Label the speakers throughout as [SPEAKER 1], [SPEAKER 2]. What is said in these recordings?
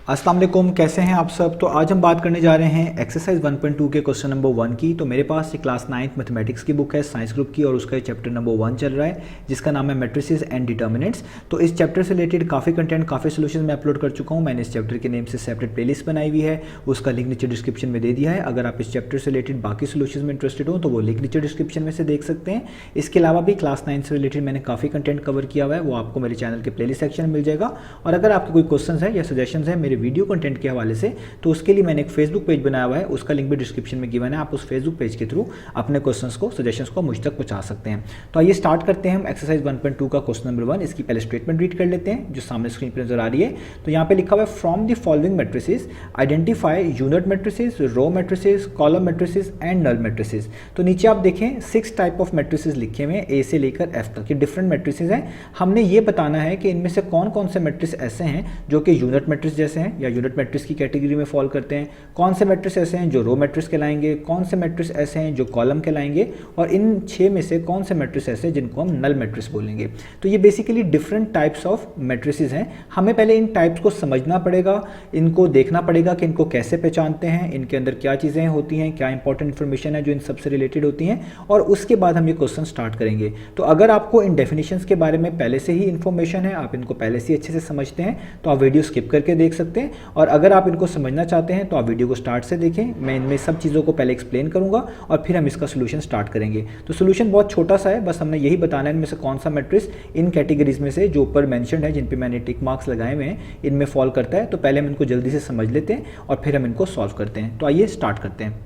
[SPEAKER 1] अस्सलाम वालेकुम, कैसे हैं आप सब। तो आज हम बात करने जा रहे हैं एक्सरसाइज 1.2 के क्वेश्चन नंबर 1 की। तो मेरे पास ये क्लास 9th मैथमेटिक्स की बुक है साइंस ग्रुप की और उसका चैप्टर नंबर 1 चल रहा है जिसका नाम है मैट्रिसेस एंड डिटर्मिनेंट्स। तो इस चैप्टर से रिलेटेड काफ़ी कंटेंट, काफ़ी सोल्यूशन मैं अपलोड कर चुका हूँ। मैंने इस चैप्टर के नेम से सेपरेट प्लेलिस्ट बनाई हुई है, उसका लिंक नीचे डिस्क्रिप्शन में दे दिया है। अगर आप इस चैप्टर से रिलेटेड बाकी सोल्यूशन में इंटरेस्टेड हो तो वो लिंक नीचे डिस्क्रिप्शन में से देख सकते हैं। इसके अलावा भी क्लास 9 से रिलेटेड मैंने काफ़ी कंटेंट कवर किया हुआ है, वो आपको मेरे चैनल के प्लेलिस्ट सेक्शन में मिल जाएगा। और अगर आपके कोई क्वेश्चन है या सजेशन है मेरे वीडियो कंटेंट के हवाले से, तो उसके लिए मैंने एक फेसबुक पेज बनाया हुआ है, उसका लिंक भी डिस्क्रिप्शन में गिवन है। आप उस फेसबुक पेज के थ्रू अपने क्वेश्चंस को, सजेशंस को मुझ तक पहुंचा सकते हैं। तो आइए स्टार्ट करते हैं हम एक्सरसाइज 1.2 का क्वेश्चन नंबर 1। इसकी पहले स्टेटमेंट रीड कर लेते हैं जो सामने स्क्रीन पर नजर आ रही है। तो यहाँ पे लिखा हुआ है from the following matrices identify unit matrices, row matrices, column matrices and null matrices. तो नीचे आप देखें 6 टाइप ऑफ मैट्रिसेस लिखे हुए हैं ए से लेकर एफ तक। ये डिफरेंट मैट्रिसेस हैं। हमने ये बताना है कि इनमें से कौन कौन से मैट्रिक्स ऐसे हैं जो कि यूनिट मैट्रिक्स जैसे हैं या यूनिट मैट्रिक्स की कैटेगरी में फॉल करते हैं, कौन से मैट्रिक्स ऐसे हैं जो रो मैट्रिक्स कहलाएंगे, कौन से मैट्रिक्स ऐसे हैं जो कॉलम कहलाएंगे, और इन 6 में से कौन से मैट्रिक्स ऐसे हैं जिनको हम नल मैट्रिक्स बोलेंगे। तो ये basically different types of matrices हैं। हमें पहले इन टाइप्स को समझना पड़ेगा, इनको देखना पड़ेगा कि इनको कैसे पहचानते हैं, इनके अंदर क्या चीज़ें होती हैं, क्या इंपॉर्टेंट इन्फॉर्मेशन है जो इन सबसे रिलेटेड होती हैं, और उसके बाद हम ये क्वेश्चन स्टार्ट करेंगे। तो अगर आपको इन डेफिनेशंस के बारे में पहले से ही इन्फॉर्मेशन है, आप इनको पहले से ही अच्छे से समझते हैं, तो आप वीडियो स्किप करके देख सकते हैं। और अगर आप इनको समझना चाहते हैं तो आप वीडियो को स्टार्ट से देखें। मैं इनमें सब चीज़ों को पहले एक्सप्लेन करूंगा और फिर हम इसका सोल्यूशन स्टार्ट करेंगे। तो सोल्यूशन बहुत छोटा सा है, बस हमने यही बताना है इनमें से कौन सा मैट्रिक्स इन कैटेगरीज में से जो ऊपर मेंशन्ड है, जिन पे मैंने टिक मार्क्स लगाए हुए हैं, इनमें फॉल करता है। तो पहले हम इनको जल्दी से समझ लेते हैं और फिर हम इनको सॉल्व करते हैं। तो आइए स्टार्ट करते हैं।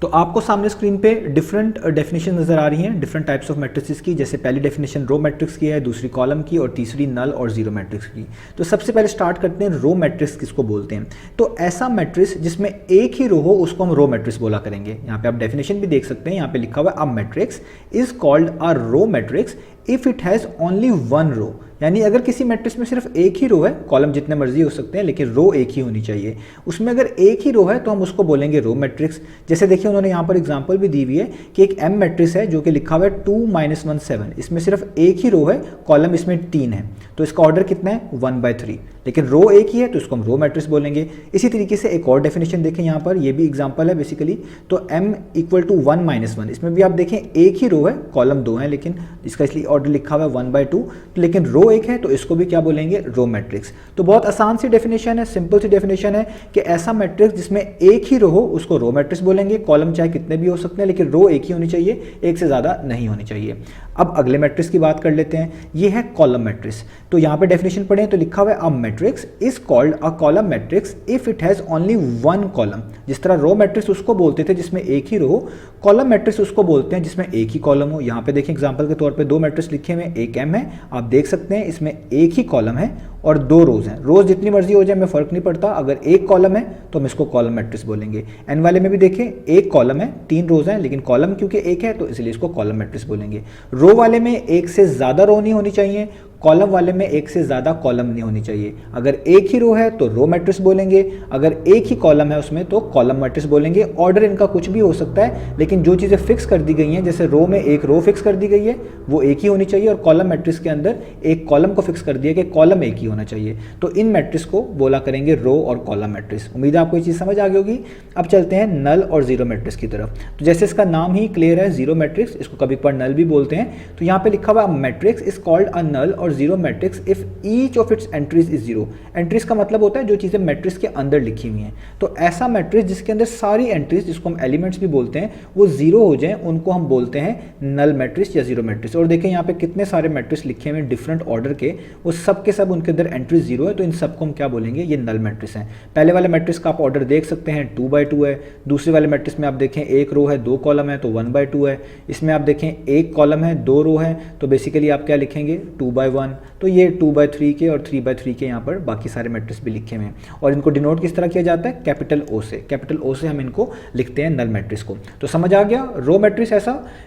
[SPEAKER 1] तो आपको सामने स्क्रीन पे डिफरेंट डेफिनेशन नजर आ रही हैं डिफरेंट टाइप्स ऑफ मैट्रिसेस की। जैसे पहली डेफिनेशन रो मैट्रिक्स की है, दूसरी कॉलम की, और तीसरी नल और जीरो मैट्रिक्स की। तो सबसे पहले स्टार्ट करते हैं रो मैट्रिक्स किसको बोलते हैं। तो ऐसा मैट्रिक्स जिसमें एक ही रो हो उसको हम रो मैट्रिक्स बोला करेंगे। यहाँ पे आप डेफिनेशन भी देख सकते हैं, यहाँ पे लिखा हुआ है a matrix is called a row matrix if it has only one row. यानी अगर किसी मैट्रिक्स में सिर्फ एक ही रो है, कॉलम जितने मर्जी हो सकते हैं लेकिन रो एक ही होनी चाहिए, उसमें अगर एक ही रो है तो हम उसको बोलेंगे रो मैट्रिक्स। जैसे देखिए उन्होंने यहाँ पर एग्जांपल भी दी हुई है कि एक एम मैट्रिक्स है जो कि लिखा हुआ है 2 - 1 7, इसमें सिर्फ एक ही रो है, कॉलम इसमें 3 है, तो इसका ऑर्डर कितना है 1/3, लेकिन रो एक ही है तो इसको हम रो मैट्रिक्स बोलेंगे। इसी तरीके से एक और डेफिनेशन देखें, यहाँ पर ये भी एग्जांपल है बेसिकली। तो m = 1 - 1, इसमें भी आप देखें एक ही रो है, कॉलम 2 है, लेकिन इसका इसलिए ऑर्डर लिखा हुआ है 1/2, लेकिन रो एक है तो इसको भी क्या बोलेंगे रो मैट्रिक्स। तो बहुत आसान सी डेफिनेशन है, सिंपल सी डेफिनेशन है कि ऐसा मैट्रिक्स जिसमें एक ही रो हो उसको रो मैट्रिक्स बोलेंगे। कॉलम चाहे कितने भी हो सकते हैं लेकिन रो एक ही होनी चाहिए, एक से ज़्यादा नहीं होनी चाहिए। अब अगले मैट्रिक्स की बात कर लेते हैं, ये है कॉलम मैट्रिक्स। तो यहाँ पे डेफिनेशन पढ़ें तो लिखा हुआ है a matrix is called a column matrix if it has only one column. जिस तरह रो मैट्रिक्स उसको बोलते थे जिसमें एक ही रो हो, कॉलम मैट्रिक्स उसको बोलते हैं जिसमें एक ही कॉलम हो। यहाँ पे देखें एग्जांपल के तौर पे 2 मैट्रिक्स लिखे हुए हैं, एक एम है, आप देख सकते हैं इसमें एक ही कॉलम है और 2 रोज हैं। रोज जितनी मर्जी हो जाए हमें फर्क नहीं पड़ता, अगर एक कॉलम है तो हम इसको कॉलम मैट्रिक्स बोलेंगे। एन वाले में भी देखें एक कॉलम है, 3 रोज हैं, लेकिन कॉलम क्योंकि एक है तो इसलिए इसको कॉलम मैट्रिक्स बोलेंगे। रो वाले में एक से ज्यादा रो नहीं होनी चाहिए, कॉलम वाले में एक से ज़्यादा कॉलम नहीं होनी चाहिए। अगर एक ही रो है तो रो मैट्रिक्स बोलेंगे, अगर एक ही कॉलम है उसमें तो कॉलम मैट्रिक्स बोलेंगे। ऑर्डर इनका कुछ भी हो सकता है, लेकिन जो चीज़ें फिक्स कर दी गई हैं, जैसे रो में एक रो फिक्स कर दी गई है वो एक ही होनी चाहिए, और कॉलम मैट्रिक्स के अंदर एक कॉलम को फिक्स कर दिया कि कॉलम एक ही होना चाहिए। तो इन मैट्रिक्स को बोला करेंगे रो और कॉलम मैट्रिक्स। उम्मीद है आपको ये चीज़ समझ आ गई होगी। अब चलते हैं नल और जीरो मैट्रिक्स की तरफ। तो जैसे इसका नाम ही क्लियर है, जीरो मैट्रिक्स, इसको कभी पर नल भी बोलते हैं। तो यहाँ पे लिखा हुआ मैट्रिक्स इज कॉल्ड अ नल और zero matrix if each of its entries is zero. Entries का मतलब होता है जो चीज़ें मैट्रिक्स के अंदर लिखी हुई हैं। तो ऐसा मैट्रिक्स जिसके अंदर सारी एंट्रीज, जिसको हम एलिमेंट्स भी बोलते हैं, वो जीरो हो जाए, उनको हम बोलते हैं नल मैट्रिक्स या जीरो मैट्रिक्स। और देखें यहाँ पे कितने सारे मैट्रिक्स लिखे हुए हैं डिफरेंट ऑर्डर के, वो सब के सब उनके अंदर एंट्रीज जीरो है, तो इन सबको हम क्या बोलेंगे, ये नल मैट्रिक्स हैं। पहले वाले मैट्रिक्स का आप ऑर्डर देख सकते हैं 2/2 है। दूसरे वाले मैट्रिक्स में आप देखें एक रो है, 2 कॉलम है, तो 1/2 है। इसमें आप देखें एक कॉलम है, 2 रो है, तो बेसिकली आप क्या लिखेंगे 2/1। तो ये 2/3 के और 3/3 के यहाँ पर बाकी सारे मैट्रिक्स भी लिखे हुए हैं। और इनको डिनोट किस तरह किया जाता है, कैपिटल ओ से। कैपिटल ओ से हम इनको लिखते हैं नल मैट्रिक्स को। तो समझ आ गया। रो मैट्रिक्स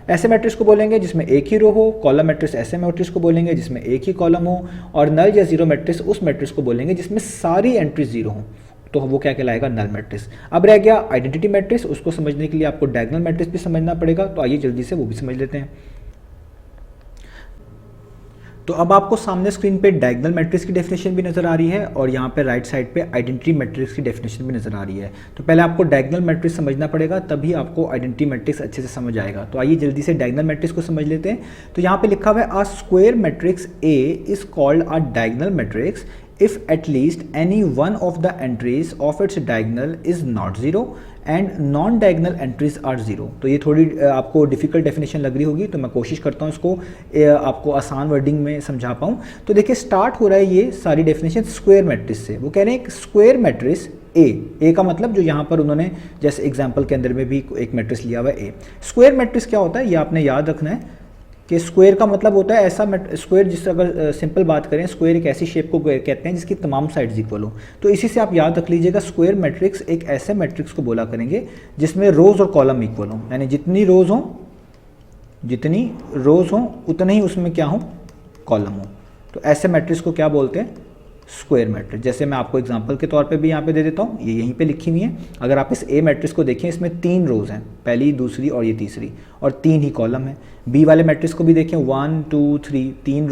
[SPEAKER 1] ऐसे मैट्रिक्स को बोलेंगे जिसमें एक ही रो हो, कॉलम मैट्रिक्स ऐसे मैट्रिक्स को बोलेंगे जिसमें एक ही कॉलम हो, और नल या जीरो मैट्रिक्स उस मैट्रिक्स को बोलेंगे जिसमें सारी एंट्रीज जीरो हो, तो वो क्या कहलाएगा, नल मैट्रिक्स। अब रह गया आइडेंटिटी मैट्रिक्स, उसको समझने के लिए आपको डायगोनल मैट्रिक्स भी समझना पड़ेगा, तो आइए जल्दी से वो भी समझ लेते हैं। तो अब आपको सामने स्क्रीन पे डायगोनल मैट्रिक्स की डेफिनेशन भी नज़र आ रही है और यहाँ पे राइट साइड पे आइडेंटिटी मैट्रिक्स की डेफिनेशन भी नज़र आ रही है। तो पहले आपको डायगोनल मैट्रिक्स समझना पड़ेगा, तभी आपको आइडेंटिटी मैट्रिक्स अच्छे से समझ आएगा। तो आइए जल्दी से डायगोनल मैट्रिक्स को समझ लेते हैं। तो यहाँ पे लिखा हुआ है, a square matrix A is called a diagonal matrix if at least any one of the entries of its diagonal is not zero and non diagonal entries are zero। तो ये थोड़ी आपको डिफिकल्ट डेफिनेशन लग रही होगी, तो मैं कोशिश करता हूँ इसको आपको आसान वर्डिंग में समझा पाऊँ। तो देखिए स्टार्ट हो रहा है ये सारी डेफिनेशन स्क्वायर मैट्रिक्स से। वो कह रहे हैं स्क्वायर मैट्रिक्स ए का मतलब जो यहाँ पर उन्होंने जैसे एग्जाम्पल के अंदर में भी एक मैट्रिक्स लिया हुआ है ए। स्क्वायर मैट्रिक्स क्या होता है ये आपने याद रखना है कि स्क्वायर का मतलब होता है ऐसा स्क्वायर, जिस अगर सिंपल बात करें स्क्वायर एक ऐसी शेप को कहते हैं जिसकी तमाम साइड्स इक्वल हो। तो इसी से आप याद रख लीजिएगा स्क्वायर मैट्रिक्स एक ऐसे मैट्रिक्स को बोला करेंगे जिसमें रोज और कॉलम इक्वल हो, यानी जितनी रोज हो उतना ही उसमें क्या हो, कॉलम हो। तो ऐसे मैट्रिक्स को क्या बोलते हैं, स्क्वायर मैट्रिक्स। जैसे मैं आपको एग्जांपल के तौर पे भी यहाँ पे दे देता हूँ, ये यहीं पे लिखी हुई है। अगर आप इस ए मैट्रिक्स को देखें, इसमें 3 रोज हैं, पहली, दूसरी और ये तीसरी, और 3 ही कॉलम है। बी वाले मैट्रिक्स को भी देखें, 1 2 3, 3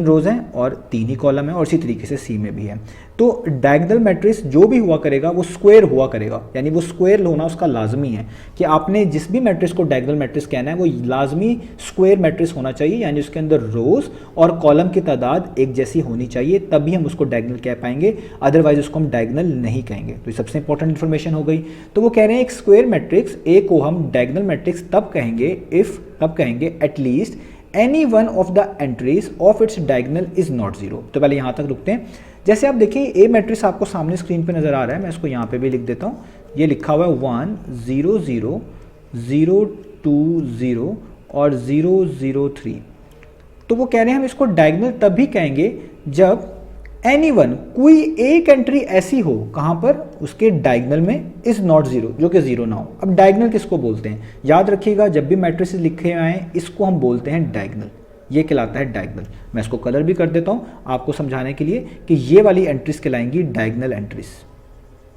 [SPEAKER 1] रोज हैं और 3 ही कॉलम है, और इसी तरीके से सी में भी है। तो डायगोनल मैट्रिक्स जो भी हुआ करेगा वो स्क्वायर हुआ करेगा, यानी वो स्क्वायर होना उसका लाजमी है कि आपने जिस भी मैट्रिक्स को डायगोनल मैट्रिक्स कहना है वो लाजमी स्क्वायर मैट्रिक्स होना चाहिए, यानी उसके अंदर रोज और कॉलम की तादाद एक जैसी होनी चाहिए, तभी हम उसको डायगोनल कह पाएंगे, अदरवाइज उसको हम डायगोनल नहीं कहेंगे। तो ये सबसे इंपॉर्टेंट इन्फॉर्मेशन हो गई। तो वो कह रहे हैं एक स्क्वायर मैट्रिक्स ए को हम डायगोनल मैट्रिक्स तब कहेंगे at least any one of the entries of its diagonal is not zero. तो पहले यहाँ तक रुकते हैं। जैसे आप देखिए ए मैट्रिक्स आपको सामने स्क्रीन पे नजर आ रहा है, मैं इसको यहाँ पे भी लिख देता हूँ। ये लिखा हुआ है 1 0 0 0 2 0 और 0 0 3। तो वो कह रहे हैं हम इसको डायगोनल तभी कहेंगे जब एनीवन कोई एक एंट्री ऐसी हो, कहाँ पर, उसके डायगोनल में इज नॉट जीरो, जो कि जीरो ना हो। अब डायगोनल किसको बोलते हैं, याद रखिएगा जब भी मैट्रिसेस लिखे आए इसको हम बोलते हैं डायगोनल, ये कहलाता है डायगोनल। मैं इसको कलर भी कर देता हूँ आपको समझाने के लिए कि ये वाली एंट्रीज कहलाएंगी डायगोनल एंट्रीज।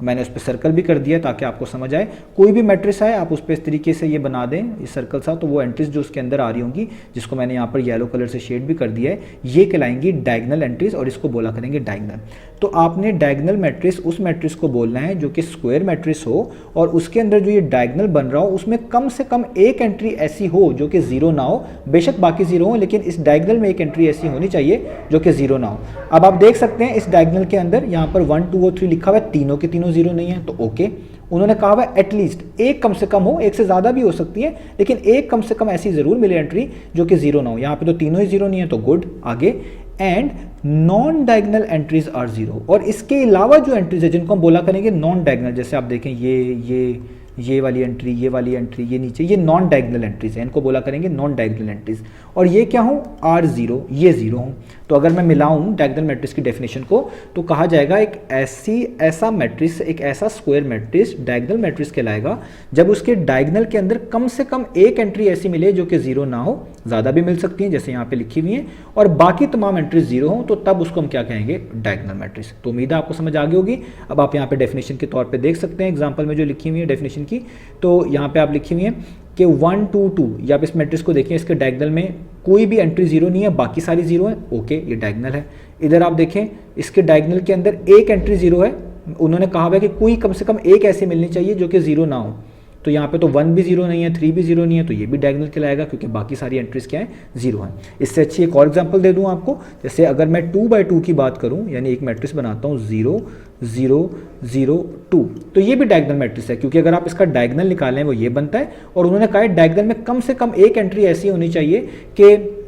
[SPEAKER 1] मैंने उस पर सर्कल भी कर दिया ताकि आपको समझ आए। कोई भी मैट्रिक्स आए आप उस पर इस तरीके से ये बना दें, इस सर्कल सा, तो वो एंट्रीज जो उसके अंदर आ रही होंगी, जिसको मैंने यहाँ पर येलो कलर से शेड भी कर दिया है, ये कहलाएंगी डायगोनल एंट्रीज और इसको बोला करेंगे डायगोनल। तो आपने डायगोनल मैट्रिक्स उस मैट्रिक्स को बोलना है जो कि स्क्वायर मैट्रिक्स हो और उसके अंदर जो ये डायगोनल बन रहा हो उसमें कम से कम एक एंट्री ऐसी हो जो कि जीरो ना हो। बेशक बाकी जीरो हो, लेकिन इस डायगोनल में एक एंट्री ऐसी होनी चाहिए जो कि जीरो ना हो। अब आप देख सकते हैं इस डायगोनल के अंदर यहाँ पर 1 2 और 3 लिखा हुआ है, तीनों के तीनों जीरो नहीं है, तो ओके। उन्होंने कहा हुआ एटलीस्ट एक कम से कम हो, एक से ज्यादा भी हो सकती है, लेकिन एक कम से कम ऐसी जरूर मिले एंट्री जो कि जीरो ना हो। यहाँ पे तो तीनों ही जीरो नहीं है, तो गुड। आगे, and non diagonal entries are zero, और इसके अलावा जो एंट्रीज है जिनको हम बोला करेंगे नॉन डायगोनल, जैसे आप देखें ये वाली एंट्री, ये वाली एंट्री, ये नीचे, ये नॉन डायगोनल एंट्रीज है, इनको बोला करेंगे नॉन डायगोनल एंट्रीज। और ये क्या हो, आर जीरो, ये जीरो हो। तो अगर मैं मिलाऊं डायगोनल मैट्रिक्स की डेफिनेशन को तो कहा जाएगा एक ऐसा मैट्रिक्स, एक ऐसा स्क्वायर मैट्रिक्स डायगोनल मैट्रिक्स कहलाएगा जब उसके डायगोनल के अंदर कम से कम एक एंट्री ऐसी मिले जो कि जीरो ना हो, ज़्यादा भी मिल सकती है जैसे यहाँ पे लिखी हुई है, और बाकी तमाम एंट्रीज जीरो हो, तो तब उसको हम क्या कहेंगे, डायगोनल मैट्रिक्स। तो उम्मीद है आपको समझ आ गई होगी। अब आप यहाँ पे डेफिनेशन के तौर पर देख सकते हैं एग्जाम्पल में जो लिखी हुई है डेफिनेशन की। तो यहाँ पे आप लिखी हुई है कि 1 2 2, या आप इस मैट्रिक्स को देखें, इसके डायगोनल में कोई भी एंट्री जीरो नहीं है, बाकी सारी जीरो है, ओके, ये डायगोनल है। इधर आप देखें इसके डायगोनल के अंदर एक एंट्री जीरो है, उन्होंने कहा हुआ है कि कोई कम से कम एक ऐसी मिलनी चाहिए जो कि जीरो ना हो। तो यहाँ पे तो 1 भी जीरो नहीं है, 3 भी जीरो नहीं है, तो ये भी डायगोनल कहलाएगा क्योंकि बाकी सारी एंट्रीज क्या है, जीरो है। इससे अच्छी एक और एग्जांपल दे दूँ आपको, जैसे अगर मैं 2 by 2 की बात करूँ, यानी एक मैट्रिक्स बनाता हूँ 0 0 0 2, तो ये भी डायगोनल मैट्रिक्स है क्योंकि अगर आप इसका डायगोनल निकालें वो ये बनता है, और उन्होंने कहा है डायगोनल में कम से कम एक एंट्री ऐसी होनी चाहिए कि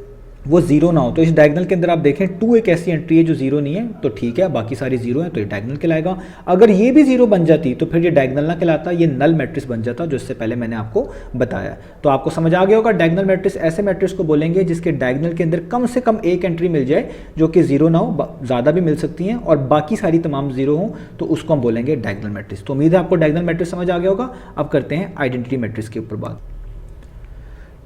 [SPEAKER 1] वो जीरो ना हो। तो इस डायगोनल के अंदर आप देखें 2 एक ऐसी एंट्री है जो जीरो नहीं है, तो ठीक है, बाकी सारी जीरो है, तो ये डायगोनल कहलाएगा। अगर ये भी जीरो बन जाती तो फिर ये डायगोनल ना कहलाता, ये नल मैट्रिक्स बन जाता, जो इससे पहले मैंने आपको बताया। तो आपको समझ आ गया होगा, डायगोनल मैट्रिक्स ऐसे मैट्रिक्स को बोलेंगे जिसके डायगोनल के अंदर कम से कम एक एंट्री मिल जाए जो कि जीरो ना हो, ज़्यादा भी मिल सकती हैं, और बाकी सारी तमाम जीरो हो, तो उसको हम बोलेंगे डायगोनल मैट्रिक्स। तो उम्मीद है आपको डायगोनल मैट्रिक्स समझ आ गया होगा। अब करते हैं आइडेंटिटी मैट्रिक्स के ऊपर बात।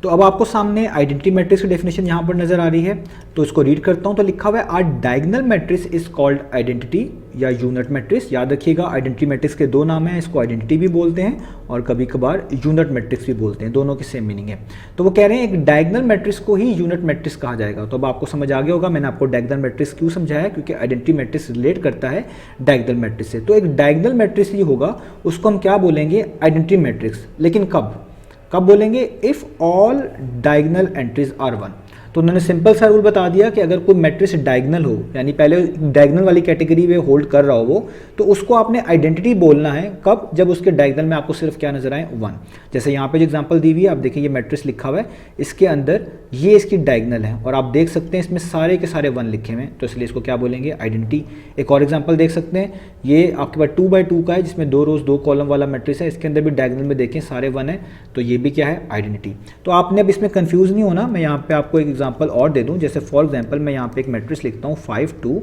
[SPEAKER 1] तो अब आपको सामने आइडेंटिटी मैट्रिक्स की डेफिनेशन यहाँ पर नजर आ रही है, तो इसको रीड करता हूँ। तो लिखा हुआ है, are diagonal matrix is called identity या यूनिट मैट्रिक्स। याद रखिएगा आइडेंटिटी मैट्रिक्स के दो नाम हैं, इसको आइडेंटिटी भी बोलते हैं और कभी कभार यूनिट मैट्रिक्स भी बोलते हैं, दोनों की सेम मीनिंग है। तो वो कह रहे हैं एक डायगोनल मैट्रिक्स को ही यूनिट मैट्रिक्स कहा जाएगा। तो अब आपको समझ आ गया होगा मैंने आपको डायगोनल मैट्रिक्स क्यों समझाया, क्योंकि आइडेंटिटी मैट्रिक्स रिलेट करता है डायगोनल मैट्रिक्स से। तो एक डायगोनल मैट्रिक्स ही होगा उसको हम क्या बोलेंगे, आइडेंटिटी मैट्रिक्स। लेकिन कब बोलेंगे, if all diagonal entries are 1। तो उन्होंने सिंपल सा रूल बता दिया कि अगर कोई मैट्रिक्स डायगोनल हो, यानी पहले डायगोनल वाली कैटेगरी में होल्ड कर रहा हो वो, तो उसको आपने आइडेंटिटी बोलना है। कब, जब उसके डायगोनल में आपको सिर्फ क्या नजर आए, 1। जैसे यहाँ पे जो एग्जांपल दी हुई है, आप देखिए ये मैट्रिक्स लिखा हुआ है, इसके अंदर ये इसकी डायगोनल है और आप देख सकते हैं इसमें सारे के सारे 1 लिखे हुए हैं, तो इसलिए इसको क्या बोलेंगे, आइडेंटिटी। एक और एग्जाम्पल देख सकते हैं, ये आपके पास 2 बाई 2 का है जिसमें 2 रोज 2 कॉलम वाला मैट्रिक्स है, इसके अंदर भी डायगोनल में देखें सारे 1 है, तो ये भी क्या है, आइडेंटिटी। तो आपने अब इसमें कंफ्यूज नहीं होना। मैं यहाँ पे आपको एक एग्जाम्पल और दे दूँ, जैसे फॉर एग्जाम्पल मैं यहाँ पे एक मैट्रिक्स लिखता हूँ 5 2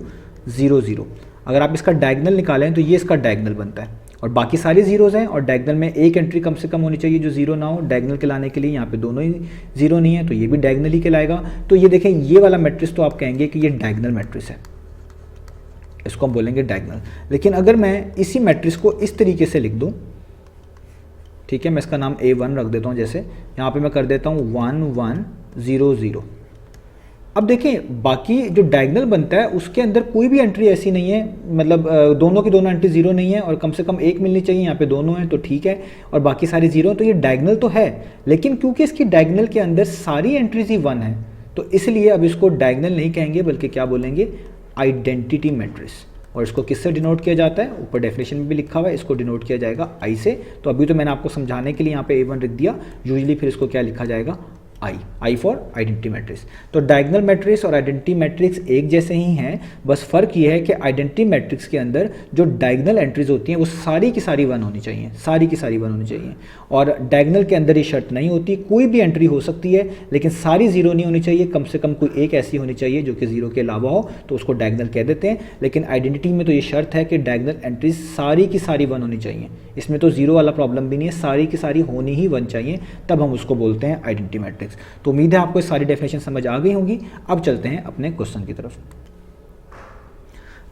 [SPEAKER 1] 0 0। अगर आप इसका डायगोनल निकालें तो ये इसका डायगोनल बनता है और बाकी सारी जीरोज हैं, और डायगोनल में एक एंट्री कम से कम होनी चाहिए जो जीरो ना हो डायगोनल के लाने के लिए। यहाँ पे दोनों ही जीरो नहीं है तो ये भी डायगोनल ही कहलाएगा। तो ये देखें ये वाला मैट्रिक्स तो आप कहेंगे कि ये डायगोनल मैट्रिक्स है, इसको हम बोलेंगे डायगोनल। लेकिन अगर मैं इसी मैट्रिक्स को इस तरीके से लिख दूँ, ठीक है, मैं इसका नाम A1 रख देता हूँ, जैसे यहाँ पे मैं कर देता हूँ 1 1 0 0। अब देखें बाकी जो डायगोनल बनता है उसके अंदर कोई भी एंट्री ऐसी नहीं है, मतलब दोनों की दोनों एंट्री जीरो नहीं है और कम से कम एक मिलनी चाहिए, यहाँ पे दोनों हैं तो ठीक है, और बाकी सारी जीरो, तो ये डायगोनल तो है। लेकिन क्योंकि इसकी डायगोनल के अंदर सारी एंट्रीज ही 1 है, तो इसलिए अब इसको डायगोनल नहीं कहेंगे बल्कि क्या बोलेंगे, आइडेंटिटी मैट्रिक्स। और इसको किससे डिनोट किया जाता है, ऊपर डेफिनेशन में भी लिखा हुआ है, इसको डिनोट किया जाएगा आई से। तो अभी तो मैंने आपको समझाने के लिए यहाँ पे A1 रख दिया, यूजुअली फिर इसको क्या लिखा जाएगा, आई फॉर आइडेंटिटी मैट्रिक्स। तो डायगोनल मैट्रिक्स और आइडेंटिटी मैट्रिक्स एक जैसे ही हैं, बस फर्क ये है कि आइडेंटिटी मैट्रिक्स के अंदर जो डायगोनल एंट्रीज होती हैं वो सारी की सारी 1 होनी चाहिए, सारी की सारी 1 होनी चाहिए। और डायगोनल के अंदर ये शर्त नहीं होती, कोई भी एंट्री हो सकती है लेकिन सारी जीरो नहीं होनी चाहिए, कम से कम कोई एक ऐसी होनी चाहिए जो कि जीरो के अलावा हो, तो उसको डायगोनल कह देते हैं। लेकिन आइडेंटिटी में तो ये शर्त है कि डायगोनल एंट्रीज सारी की सारी 1 होनी चाहिए, इसमें तो जीरो वाला प्रॉब्लम भी नहीं है, सारी की सारी होनी ही 1 चाहिए, तब हम उसको बोलते हैं आइडेंटिटी मैट्रिक्स। तो उम्मीद है आपको सारी डेफिनेशन समझ आ गई होंगी। अब चलते हैं अपने क्वेश्चन की तरफ।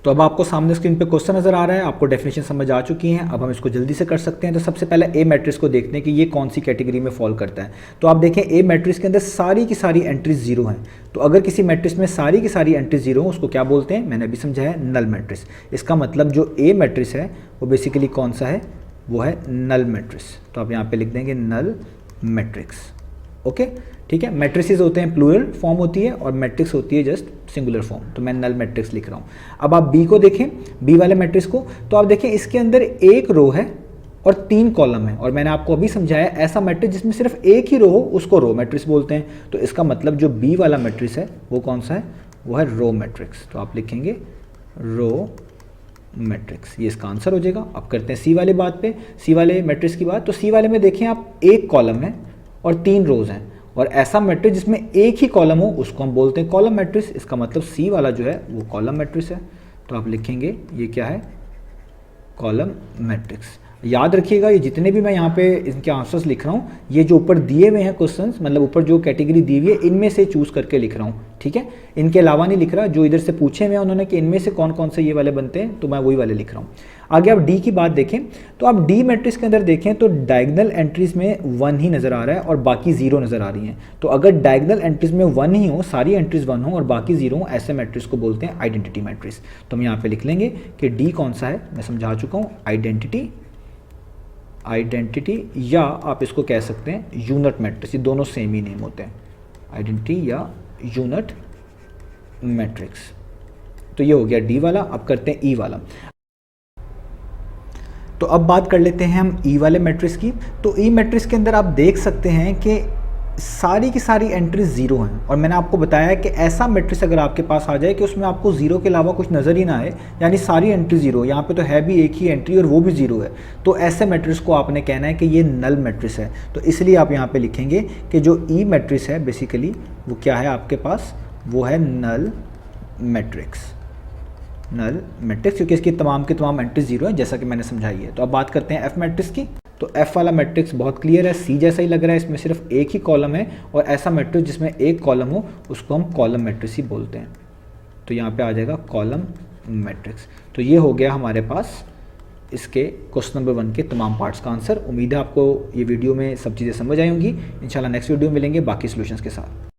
[SPEAKER 1] तो अब आपको सामने स्क्रीन पे क्वेश्चन नजर आ रहा है, आपको डेफिनेशन समझ आ चुकी हैं, अब हम इसको जल्दी से कर सकते हैं। तो सबसे पहले ए मैट्रिक्स को देखते हैं कि ये कौन सी कैटेगरी में फॉल करता है। तो आप देखें ए मैट्रिक्स के अंदर सारी की सारी एंट्रीज जीरो हैं, तो अगर किसी मैट्रिक्स में सारी की सारी एंट्रीज जीरो हो उसको क्या बोलते हैं, मैंने अभी समझाया, नल मैट्रिक्स। इसका मतलब जो ए मैट्रिक्स है वो बेसिकली कौन सा है, वो है नल मैट्रिक्स। तो आप यहाँ पे लिख देंगे नल मैट्रिक्स। ओके, ठीक है, मैट्रिसेस होते हैं प्लूरल फॉर्म होती है और मैट्रिक्स होती है जस्ट सिंगुलर फॉर्म, तो मैं नल मैट्रिक्स लिख रहा हूँ। अब आप बी को देखें, बी वाले मैट्रिक्स को, तो आप देखें इसके अंदर एक रो है और 3 कॉलम है, और मैंने आपको अभी समझाया ऐसा मैट्रिक्स जिसमें सिर्फ एक ही रो हो उसको रो मैट्रिक्स बोलते हैं। तो इसका मतलब जो बी वाला मैट्रिक्स है वो कौन सा है, वो है रो मैट्रिक्स। तो आप लिखेंगे रो मैट्रिक्स, ये इसका आंसर हो जाएगा। अब करते हैं सी वाले बात पे, सी वाले मैट्रिक्स की बात। तो सी वाले में देखें आप एक कॉलम है और 3 रोज हैं, और ऐसा मैट्रिक्स जिसमें एक ही कॉलम हो उसको हम बोलते हैं कॉलम मैट्रिक्स। इसका मतलब सी वाला जो है वो कॉलम मैट्रिक्स है। तो आप लिखेंगे ये क्या है, कॉलम मैट्रिक्स। याद रखिएगा ये जितने भी मैं यहाँ पे इनके आंसर्स लिख रहा हूँ, ये जो ऊपर दिए हुए हैं क्वेश्चंस, मतलब ऊपर जो कैटेगरी दी हुई है इनमें से चूज करके लिख रहा हूँ, ठीक है, इनके अलावा नहीं लिख रहा। जो इधर से पूछे हुए हैं उन्होंने कि इनमें से कौन कौन से ये वाले बनते हैं, तो मैं वही वाले लिख रहा हूँ। आगे आप डी की बात देखें, तो आप डी मैट्रिक्स के अंदर देखें तो डायगोनल एंट्रीज में 1 ही नजर आ रहा है और बाकी 0 नजर आ रही हैं। तो अगर डायगोनल एंट्रीज में 1 ही हो, सारी एंट्रीज 1 हो और बाकी 0 हो, ऐसे मैट्रिक्स को बोलते हैं आइडेंटिटी मैट्रिक्स। तो हम यहाँ पे लिख लेंगे कि डी कौन सा है, मैं समझा चुका हूँ, आइडेंटिटी, या आप इसको कह सकते हैं यूनिट मैट्रिक्स, ये दोनों सेम ही नेम होते हैं, आइडेंटिटी या यूनिट मैट्रिक्स। तो ये हो गया डी वाला। अब करते हैं ई वाला। तो अब बात कर लेते हैं हम ई वाले मैट्रिक्स की। तो ई मैट्रिक्स के अंदर आप देख सकते हैं कि सारी की सारी एंट्रीज 0 हैं, और मैंने आपको बताया कि ऐसा मैट्रिक्स अगर आपके पास आ जाए कि उसमें आपको 0 के अलावा कुछ नज़र ही ना आए, यानी सारी एंट्री 0, यहाँ पे तो है भी एक ही एंट्री और वो भी 0 है, तो ऐसे मैट्रिक्स को आपने कहना है कि ये नल मैट्रिक्स है। तो इसलिए आप यहाँ पे लिखेंगे कि जो ई मैट्रिक्स है बेसिकली वो क्या है आपके पास, वो है नल मैट्रिक्स, नल मैट्रिक्स, क्योंकि इसकी तमाम की तमाम एंट्री 0 है जैसा कि मैंने समझाई है। तो अब बात करते हैं एफ मैट्रिक्स की। तो एफ वाला मैट्रिक्स बहुत क्लियर है, सी जैसा ही लग रहा है, इसमें सिर्फ एक ही कॉलम है, और ऐसा मैट्रिक्स जिसमें एक कॉलम हो उसको हम कॉलम मैट्रिक्स ही बोलते हैं। तो यहाँ पे आ जाएगा कॉलम मैट्रिक्स। तो ये हो गया हमारे पास इसके क्वेश्चन नंबर 1 के तमाम पार्ट्स का आंसर। उम्मीद है आपको ये वीडियो में सब चीज़ें समझ आई होंगी। इंशाल्लाह नेक्स्ट वीडियो में मिलेंगे बाकी सॉल्यूशंस के साथ।